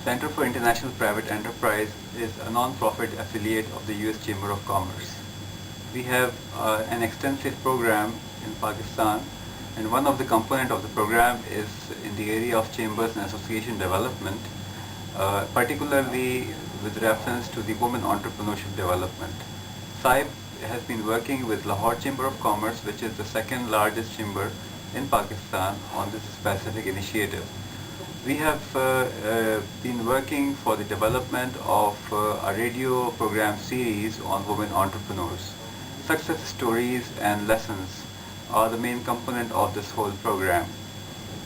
Center for International Private Enterprise is a non-profit affiliate of the US Chamber of Commerce. We have an extensive program in Pakistan, and one of the components of the program is in the area of chambers and association development, particularly with reference to the women entrepreneurship development. SAIP has been working with Lahore Chamber of Commerce, which is the second largest chamber in Pakistan, on this specific initiative. We have been working for the development of a radio program series on women entrepreneurs. Success stories and lessons are the main component of this whole program.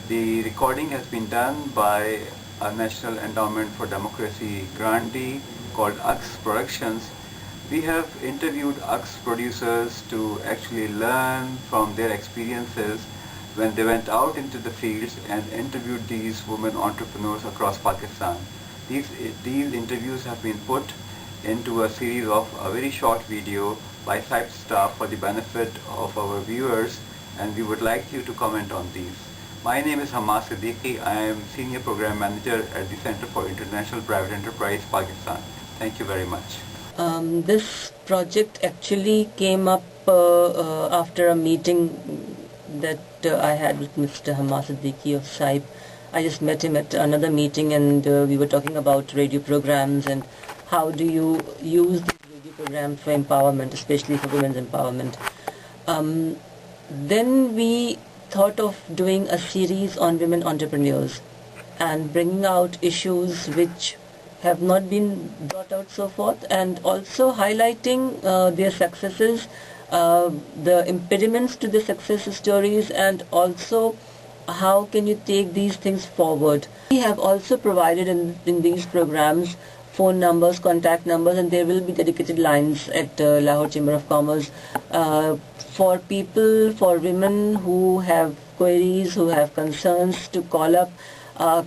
The recording has been done by a National Endowment for Democracy grantee called UX Productions. We have interviewed UX producers to actually learn from their experiences when they went out into the fields and interviewed these women entrepreneurs across Pakistan. These interviews have been put into a series of a very short video by SAIP staff for the benefit of our viewers, and we would like you to comment on these. My name is Hamas Siddiqui. I am Senior Program Manager at the Center for International Private Enterprise, Pakistan. Thank you very much. This project actually came up after a meeting that I had with Mr. Hamas Siddiqui of SAIP. I just met him at another meeting, and we were talking about radio programs and how do you use these radio programs for empowerment, especially for women's empowerment. Then we thought of doing a series on women entrepreneurs and bringing out issues which have not been brought out so forth, and also highlighting their successes, the impediments to the success stories, and also how can you take these things forward. We have also provided in these programs phone numbers, contact numbers, and there will be dedicated lines at Lahore Chamber of Commerce for people, for women who have queries, who have concerns, to call up,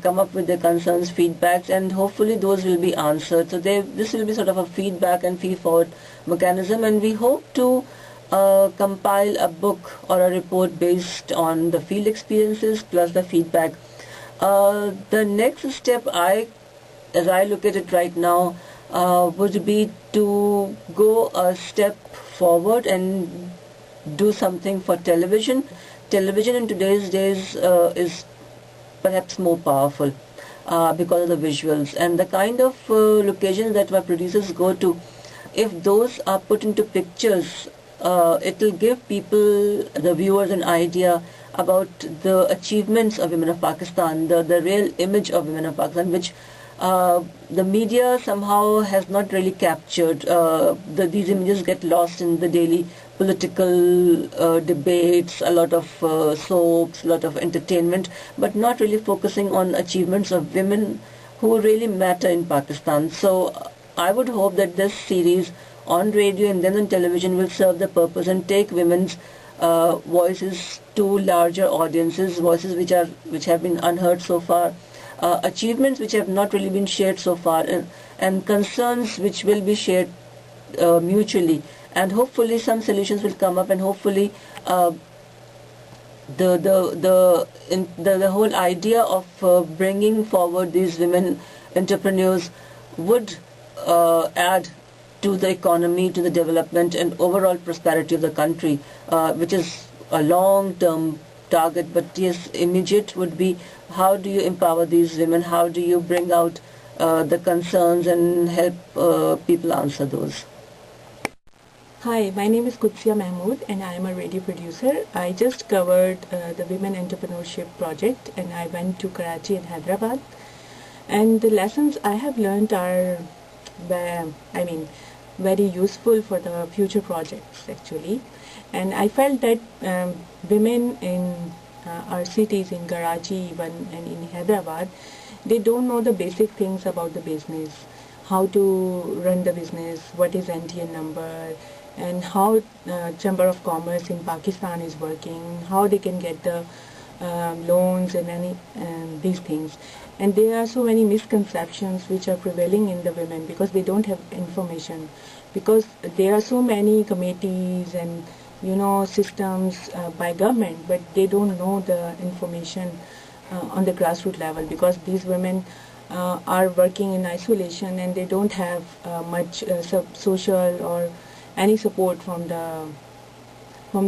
come up with their concerns, feedbacks, and hopefully those will be answered. So this will be sort of a feedback and feed-forward mechanism, and we hope to compile a book or a report based on the field experiences plus the feedback. The next step, as I look at it right now, would be to go a step forward and do something for television. Television in today's days is perhaps more powerful because of the visuals and the kind of locations that my producers go to. If those are put into pictures, it will give people, the viewers, an idea about the achievements of women of Pakistan, the real image of women of Pakistan, which the media somehow has not really captured. These images get lost in the daily political debates, a lot of soaps, a lot of entertainment, but not really focusing on achievements of women who really matter in Pakistan. So I would hope that this series on radio and then on television will serve the purpose and take women's voices to larger audiences, voices which have been unheard so far, achievements which have not really been shared so far, and concerns which will be shared mutually, and hopefully some solutions will come up, and hopefully the whole idea of bringing forward these women entrepreneurs would add to the economy, to the development and overall prosperity of the country, which is a long-term target. But yes, immediate would be, how do you empower these women? How do you bring out the concerns and help people answer those? Hi, my name is Qudsiya Mahmood and I am a radio producer. I just covered the Women Entrepreneurship Project, and I went to Karachi and Hyderabad. And the lessons I have learned are, very useful for the future projects actually. And I felt that women in our cities, in Karachi even, and in Hyderabad, they don't know the basic things about the business, how to run the business, what is NTN number, and how Chamber of Commerce in Pakistan is working, how they can get the loans and these things. And there are so many misconceptions which are prevailing in the women because they don't have information, because there are so many committees and systems by government, but they don't know the information on the grassroots level, because these women are working in isolation and they don't have much social or any support from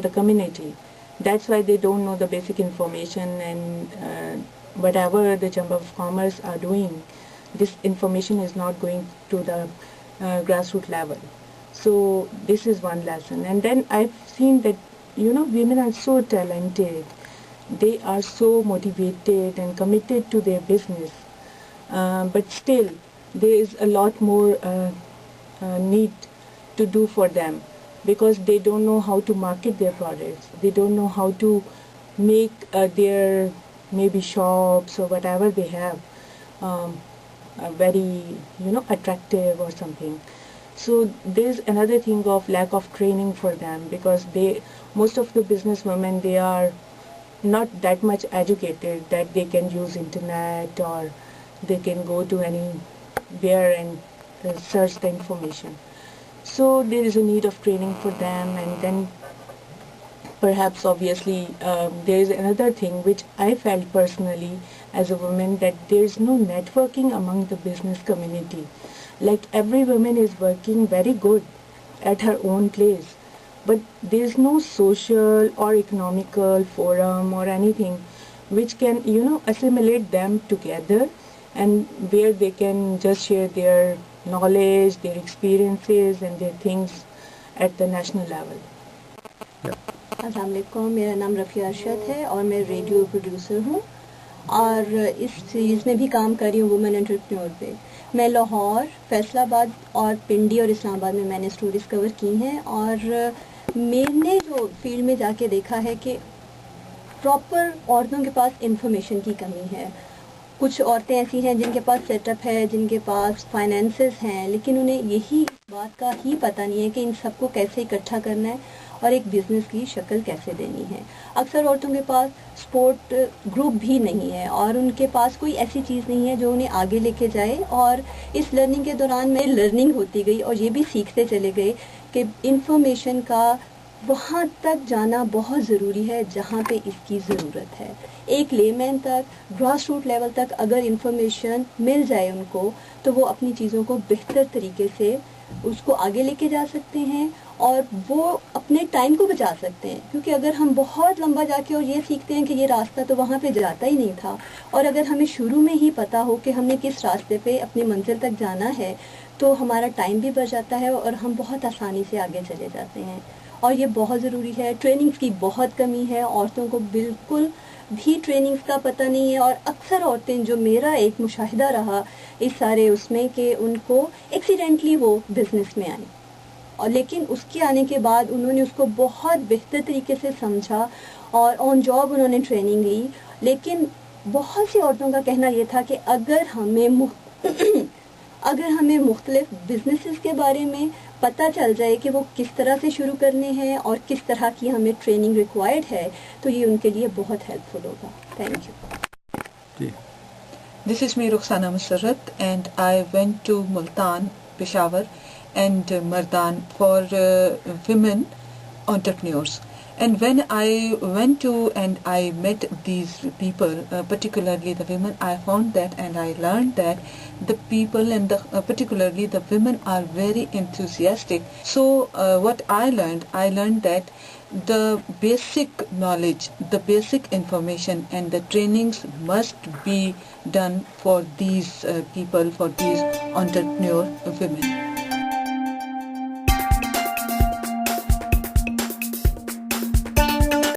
the community. That's why they don't know the basic information, and whatever the Chamber of Commerce are doing, this information is not going to the grassroots level. So this is one lesson. And then I've seen that, women are so talented. They are so motivated and committed to their business. But still, there is a lot more need to do for them, because they don't know how to market their products. They don't know how to make their maybe shops or whatever they have very attractive or something. So there's another thing of lack of training for them, because most of the business women, they are not that much educated that they can use internet or they can go to anywhere and search the information. So there is a need of training for them. And then perhaps obviously there is another thing which I felt personally as a woman, that there is no networking among the business community. Like every woman is working very good at her own place, but there is no social or economical forum or anything which can assimilate them together, and where they can just share their knowledge, their experiences and their things at the national level. अस्सलाम वालेकुम, मेरा नाम रफ़िया अरशद है और मैं radio producer हूँ और इस सीरीज़ में भी काम कर रही हूँ वुमेन एंटरप्रेन्योर पे। मैं लाहौर, फैसलाबाद और पिंडी और इस्लामाबाद में मैंने स्टोरीज़ कवर की हैं और मैंने जो फील्ड में जाके देखा है कि प्रॉपर औरतों के पास इंफॉर्मेशन की कमी है। कुछ औरतें ऐसी हैं जिनके पास सेटअप है, जिनके पास फाइनेंसेस हैं, लेकिन उन्हें यही बात का ही पता नहीं है कि इन सबको कैसे इकट्ठा करना है और एक बिज़नेस की शक्ल कैसे देनी है। अक्सर औरतों के पास स्पोर्ट ग्रुप भी नहीं है और उनके पास कोई ऐसी चीज़ नहीं है जो उन्हें आगे लेके जाए। और इस लर्निंग के दौरान में लर्निंग होती गई और ये भी सीखते चले गए कि इंफॉर्मेशन का वहाँ तक जाना बहुत ज़रूरी है जहाँ पे इसकी ज़रूरत है। एक लेमैन तक, ग्रास रूट लेवल तक अगर इंफॉर्मेशन मिल जाए उनको, तो वो अपनी चीज़ों को बेहतर तरीके से उसको आगे लेके जा सकते हैं और वो अपने टाइम को बचा सकते हैं। क्योंकि अगर हम बहुत लंबा जाके और ये सीखते हैं कि ये रास्ता तो वहाँ पे जाता ही नहीं था, और अगर हमें शुरू में ही पता हो कि हमने किस रास्ते पे अपनी मंजिल तक जाना है, तो हमारा टाइम भी बच जाता है और हम बहुत आसानी से आगे चले जाते हैं। और ये बहुत ज़रूरी है। ट्रेनिंग्स की बहुत कमी है, औरतों को बिल्कुल भी ट्रेनिंग्स का पता नहीं है और अक्सर औरतें, जो मेरा एक मुशाहिदा रहा इस सारे उसमें, कि उनको एक्सीडेंटली वो बिज़नेस में आई और लेकिन उसके आने के बाद उन्होंने उसको बहुत बेहतर तरीके से समझा और ऑन जॉब उन्होंने ट्रेनिंग ली। लेकिन बहुत सी औरतों का कहना ये था कि अगर हमें मुख्तलिफ बिजनेसेस के बारे में पता चल जाए कि वो किस तरह से शुरू करने हैं और किस तरह की हमें ट्रेनिंग रिक्वायर्ड है, तो ये उनके लिए बहुत हेल्पफुल होगा। Thank you. This is me, Rukhsana Musarrat, and I went to Multan, Peshawar and Mardan for women entrepreneurs. And when I went to and I met these people, particularly the women, I found that and I learned that the people and particularly the women are very enthusiastic. So what I learned that the basic knowledge, the basic information and the trainings must be done for these people, for these entrepreneur women.